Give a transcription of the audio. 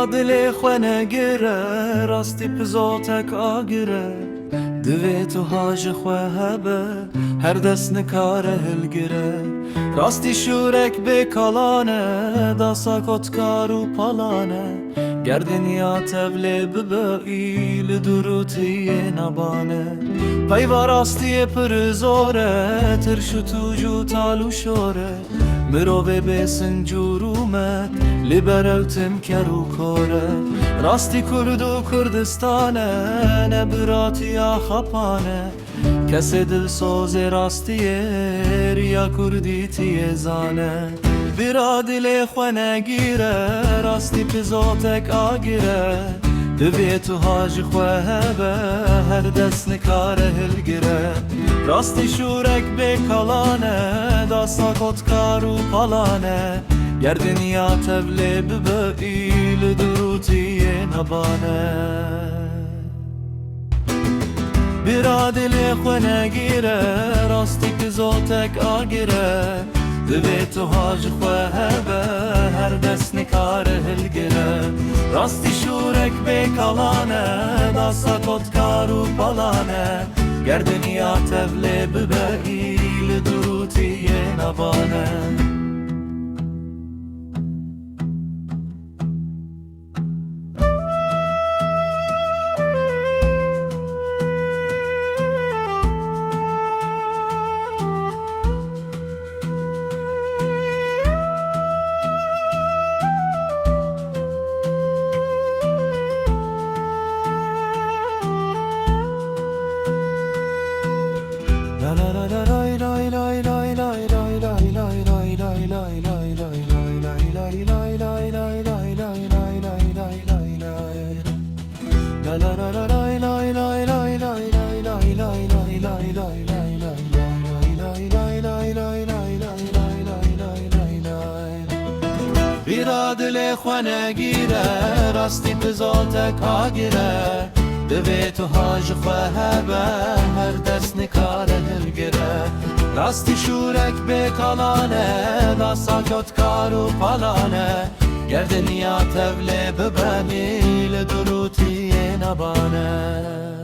دلê xwe negire rastî pizotek agire divê tuha ji xwe hebe her dest nikare hilgire rastî şûrek bêkalane dasa kotkar û palane ger dinya tevlê bibe î li durûtiyê nebane peyva rastiyê pir zor e tirş û tûc û tal û şor e mirovê bê sincûr û met li ber ew tim ker û kor e rastî Kurd û Kurdistan e ne biratiya xepan e kesê dilsozê rastiyê riya Kurdî tiyê zane bira dilê xwe negîre rastî pizotek agire divê tuha ji xwe hebe her dest nikare hilgire rastî şûrek bêkalane dasa kotkar û palane ger dinya tevlê bibe î li durûtiyê nebane bira dilê xwe negîre rastî pizotek agire divê tuha ji xwe hebe her dest nikare hilgire rastî şûrek bêkalane dasa kotkar û palane ger dinya tevlê bibe î li durûtiyê nebane bira dilê xwe negîre rastî pizotek agire divê tuha ji xwe hebe her dest nikare hilgire rastî şûrek bêkalane dasa kotkar û palane ger dinya tevlê bibe î li durûtiyê nebane